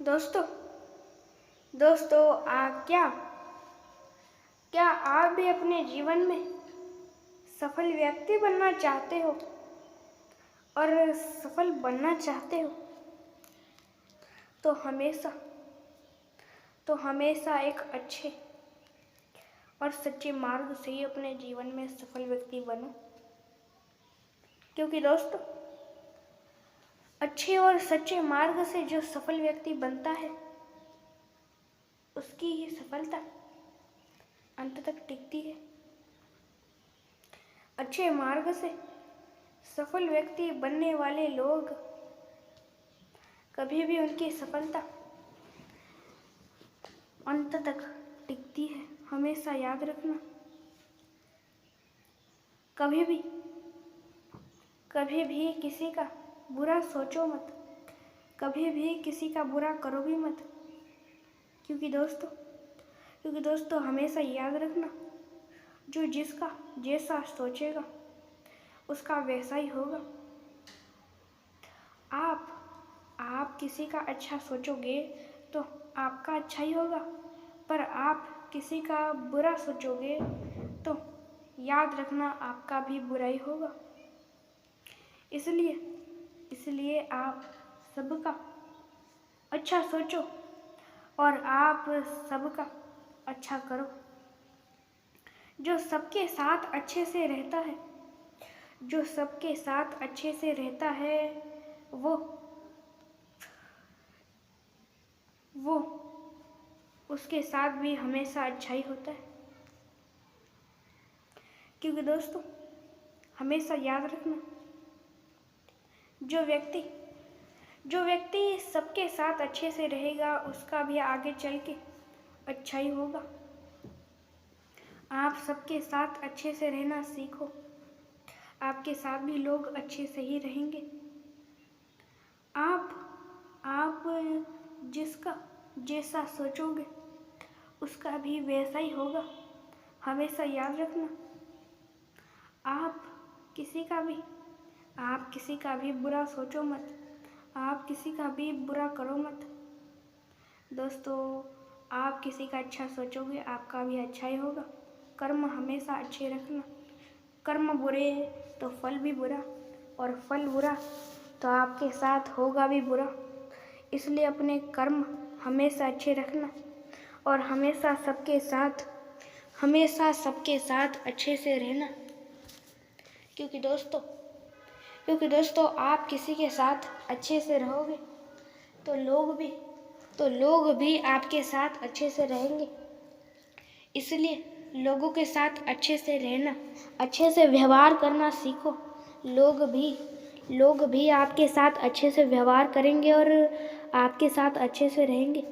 दोस्तों दोस्तों क्या क्या आप भी अपने जीवन में सफल व्यक्ति बनना चाहते हो और सफल बनना चाहते हो तो हमेशा एक अच्छे और सच्चे मार्ग से ही अपने जीवन में सफल व्यक्ति बनो। क्योंकि दोस्तों अच्छे और सच्चे मार्ग से जो सफल व्यक्ति बनता है उसकी ही सफलता अंत तक टिकती है। अच्छे मार्ग से सफल व्यक्ति बनने वाले लोग कभी भी उनकी सफलता अंत तक टिकती है। हमेशा याद रखना, कभी भी किसी का बुरा सोचो मत, कभी भी किसी का बुरा करो भी मत। क्योंकि दोस्तों हमेशा याद रखना, जो जिसका जैसा सोचेगा उसका वैसा ही होगा। आप किसी का अच्छा सोचोगे तो आपका अच्छा ही होगा, पर आप किसी का बुरा सोचोगे तो याद रखना आपका भी बुरा ही होगा। इसलिए आप सबका अच्छा सोचो और आप सबका अच्छा करो। जो सबके साथ अच्छे से रहता है वो उसके साथ भी हमेशा अच्छा ही होता है। क्योंकि दोस्तों हमेशा याद रखना, जो व्यक्ति सबके साथ अच्छे से रहेगा उसका भी आगे चल के अच्छा ही होगा। आप सबके साथ अच्छे से रहना सीखो, आपके साथ भी लोग अच्छे से ही रहेंगे। आप जिसका जैसा सोचोगे उसका भी वैसा ही होगा। हमेशा याद रखना, आप किसी का भी बुरा सोचो मत, आप किसी का भी बुरा करो मत। दोस्तों आप किसी का अच्छा सोचोगे आपका भी अच्छा ही होगा। कर्म हमेशा अच्छे रखना, कर्म बुरे तो फल भी बुरा, और फल बुरा तो आपके साथ होगा भी बुरा। इसलिए अपने कर्म हमेशा अच्छे रखना और हमेशा सबके साथ अच्छे से रहना। क्योंकि दोस्तों आप किसी के साथ अच्छे से रहोगे तो लोग भी आपके साथ अच्छे से रहेंगे। इसलिए लोगों के साथ अच्छे से रहना, अच्छे से व्यवहार करना सीखो। लोग भी आपके साथ अच्छे से व्यवहार करेंगे और आपके साथ अच्छे से रहेंगे।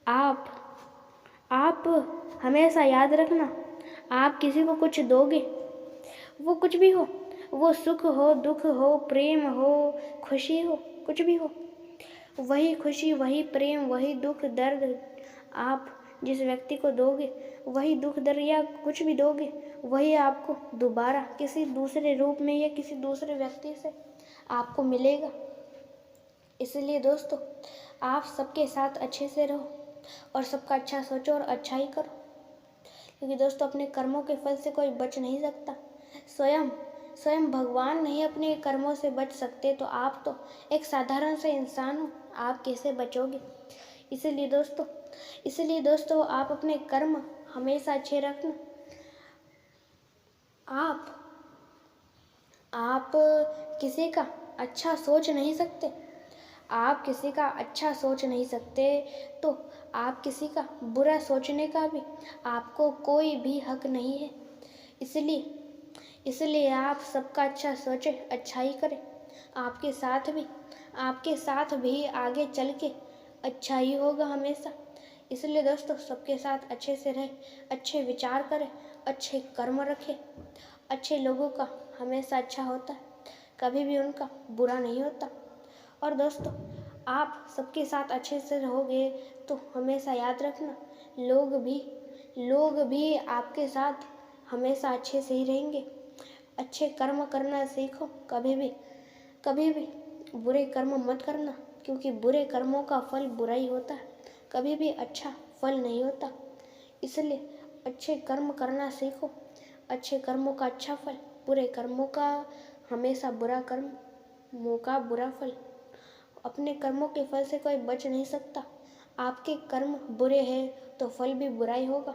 आप हमेशा याद रखना, आप किसी को कुछ दोगे, वो कुछ भी हो, वो सुख हो, दुख हो, प्रेम हो, खुशी हो, कुछ भी हो, वही खुशी, वही प्रेम, वही दुख दर्द आप जिस व्यक्ति को दोगे, वही दुख दर्द या कुछ भी दोगे, वही आपको दोबारा किसी दूसरे रूप में या किसी दूसरे व्यक्ति से आपको मिलेगा। इसलिए दोस्तों आप सबके साथ अच्छे से रहो और सबका अच्छा सोचो और अच्छा ही करो। क्योंकि दोस्तों अपने कर्मों के फल से कोई बच नहीं सकता। स्वयं भगवान नहीं अपने कर्मों से बच सकते तो आप तो एक साधारण सा इंसान हो, आप कैसे बचोगे। इसलिए दोस्तों आप अपने कर्म हमेशा अच्छे रखना। आप किसी का अच्छा सोच नहीं सकते, आप किसी का अच्छा सोच नहीं सकते तो आप किसी का बुरा सोचने का भी आपको कोई भी हक नहीं है। इसलिए आप सबका अच्छा सोचें, अच्छा ही करें। आपके साथ भी आगे चल के अच्छा ही होगा हमेशा। इसलिए दोस्तों सबके साथ अच्छे से रहें, अच्छे विचार करें, अच्छे कर्म रखें। अच्छे लोगों का हमेशा अच्छा होता है, कभी भी उनका बुरा नहीं होता। और दोस्तों आप सबके साथ अच्छे से रहोगे तो हमेशा याद रखना, लोग भी आपके साथ हमेशा अच्छे से ही रहेंगे। अच्छे कर्म करना सीखो, कभी भी बुरे कर्म मत करना। क्योंकि बुरे कर्मों का फल बुरा ही होता है, कभी भी अच्छा फल नहीं होता। इसलिए अच्छे कर्म करना सीखो, अच्छे कर्मों का अच्छा फल, बुरे कर्मों का हमेशा बुरा कर्मों का बुरा फल। अपने कर्मों के फल से कोई बच नहीं सकता। आपके कर्म बुरे हैं तो फल भी बुरा ही होगा,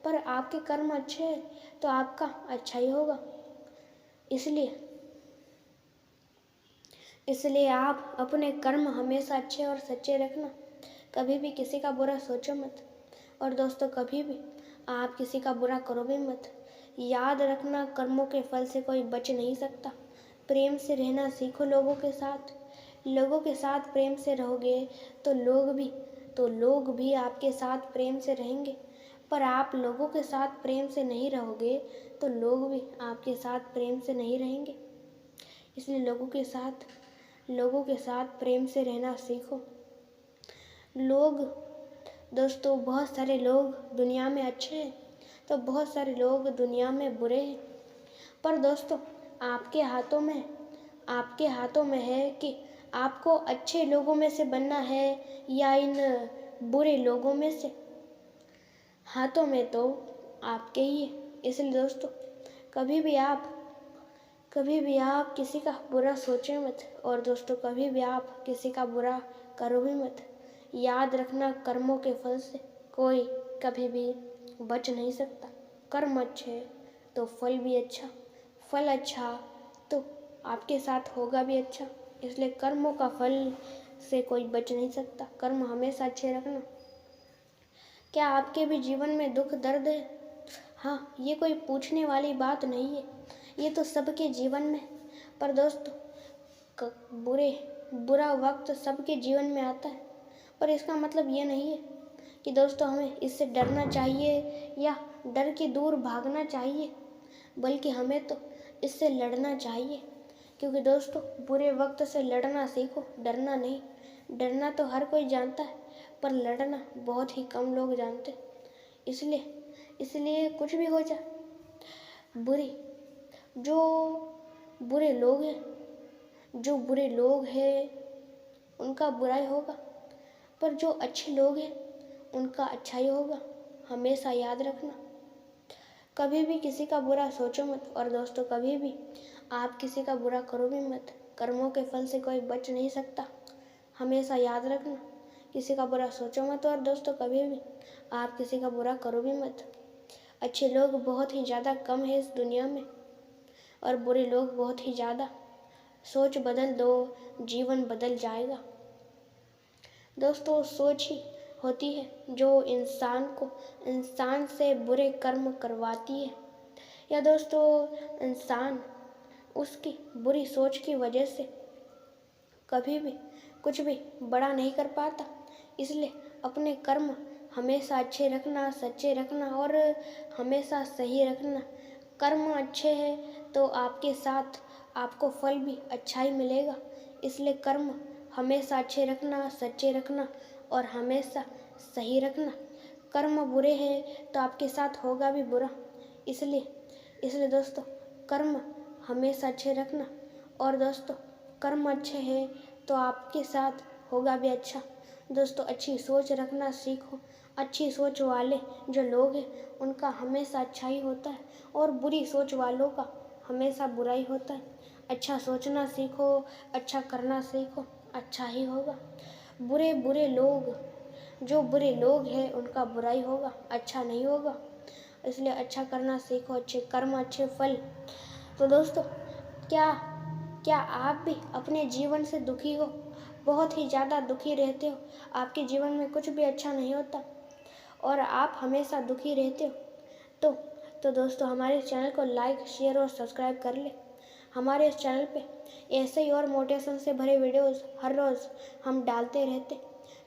पर आपके कर्म अच्छे हैं तो आपका अच्छा ही होगा। इसलिए आप अपने कर्म हमेशा अच्छे और सच्चे रखना, कभी भी किसी का बुरा सोचो मत। और दोस्तों, कभी भी आप किसी का बुरा करो भी मत। याद रखना, कर्मों के फल से कोई बच नहीं सकता। प्रेम से रहना सीखो लोगों के साथ प्रेम से रहोगे तो लोग भी आपके साथ प्रेम से रहेंगे। पर आप लोगों के साथ प्रेम से नहीं रहोगे तो लोग भी आपके साथ प्रेम से नहीं रहेंगे। इसलिए लोगों के साथ प्रेम से रहना सीखो। दोस्तों, बहुत सारे लोग दुनिया में अच्छे हैं तो बहुत सारे लोग दुनिया में बुरे हैं। पर दोस्तों, आपके हाथों में है कि आपको अच्छे लोगों में से बनना है या इन बुरे लोगों में से। हाथों में तो आपके ही है। इसलिए दोस्तों, कभी भी आप किसी का बुरा सोचें मत। और दोस्तों, कभी भी आप किसी का बुरा करो भी मत। याद रखना, कर्मों के फल से कोई कभी भी बच नहीं सकता। कर्म अच्छे तो फल भी अच्छा, फल अच्छा तो आपके साथ होगा भी अच्छा। इसलिए कर्मों का फल से कोई बच नहीं सकता। कर्म हमेशा अच्छे रखना। क्या आपके भी जीवन में दुख दर्द है? हाँ, ये कोई पूछने वाली बात नहीं है, ये तो सबके जीवन में। पर दोस्तों, बुरा वक्त सबके जीवन में आता है, पर इसका मतलब ये नहीं है कि दोस्तों हमें इससे डरना चाहिए या डर के दूर भागना चाहिए, बल्कि हमें तो इससे लड़ना चाहिए। क्योंकि दोस्तों, बुरे वक्त से लड़ना सीखो, डरना नहीं। डरना तो हर कोई जानता है, पर लड़ना बहुत ही कम लोग जानते हैं। इसलिए कुछ भी हो जाए, जो बुरे लोग हैं उनका बुरा ही होगा, पर जो अच्छे लोग हैं उनका अच्छा ही होगा। हमेशा याद रखना, कभी भी किसी का बुरा सोचो मत। और दोस्तों, कभी भी आप किसी का बुरा करो भी मत। कर्मों के फल से कोई बच नहीं सकता। हमेशा याद रखना, किसी का बुरा सोचो मत। और दोस्तों, कभी भी आप किसी का बुरा करो भी मत। अच्छे लोग बहुत ही ज़्यादा कम है इस दुनिया में और बुरे लोग बहुत ही ज़्यादा। सोच बदल दो, जीवन बदल जाएगा। दोस्तों, सोच ही होती है जो इंसान से बुरे कर्म करवाती है, या दोस्तों इंसान उसकी बुरी सोच की वजह से कभी भी कुछ भी बड़ा नहीं कर पाता। इसलिए अपने कर्म हमेशा अच्छे रखना, सच्चे रखना और हमेशा सही रखना। कर्म अच्छे हैं तो आपके साथ आपको फल भी अच्छा ही मिलेगा। इसलिए कर्म हमेशा अच्छे रखना, सच्चे रखना और हमेशा सही रखना। कर्म बुरे हैं तो आपके साथ होगा भी बुरा। इसलिए दोस्तों, कर्म हमेशा अच्छे रखना। और दोस्तों, कर्म अच्छे हैं तो आपके साथ होगा भी अच्छा। दोस्तों, अच्छी सोच रखना सीखो। अच्छी सोच वाले जो लोग हैं उनका हमेशा अच्छा ही होता है और बुरी सोच वालों का हमेशा बुरा ही होता है। अच्छा सोचना सीखो, अच्छा करना सीखो, अच्छा ही होगा। जो बुरे लोग हैं उनका बुरा ही होगा, अच्छा नहीं होगा। इसलिए अच्छा करना सीखो, अच्छे कर्म अच्छे फल। तो दोस्तों, क्या आप भी अपने जीवन से दुखी हो? बहुत ही ज़्यादा दुखी रहते हो, आपके जीवन में कुछ भी अच्छा नहीं होता और आप हमेशा दुखी रहते हो तो दोस्तों, हमारे चैनल को लाइक, शेयर और सब्सक्राइब कर ले। हमारे इस चैनल पे ऐसे ही और मोटिवेशन से भरे वीडियोस हर रोज़ हम डालते रहते,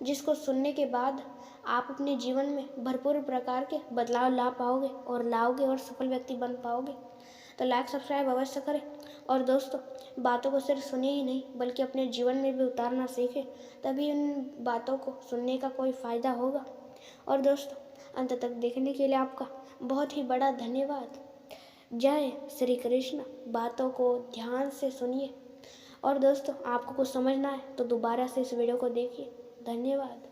जिसको सुनने के बाद आप अपने जीवन में भरपूर प्रकार के बदलाव ला पाओगे और लाओगे और सफल व्यक्ति बन पाओगे। तो लाइक सब्सक्राइब अवश्य करें। और दोस्तों, बातों को सिर्फ सुने ही नहीं बल्कि अपने जीवन में भी उतारना सीखें, तभी उन बातों को सुनने का कोई फ़ायदा होगा। और दोस्तों, अंत तक देखने के लिए आपका बहुत ही बड़ा धन्यवाद। जय श्री कृष्ण। बातों को ध्यान से सुनिए और दोस्तों आपको कुछ समझना है तो दोबारा से इस वीडियो को देखिए। धन्यवाद।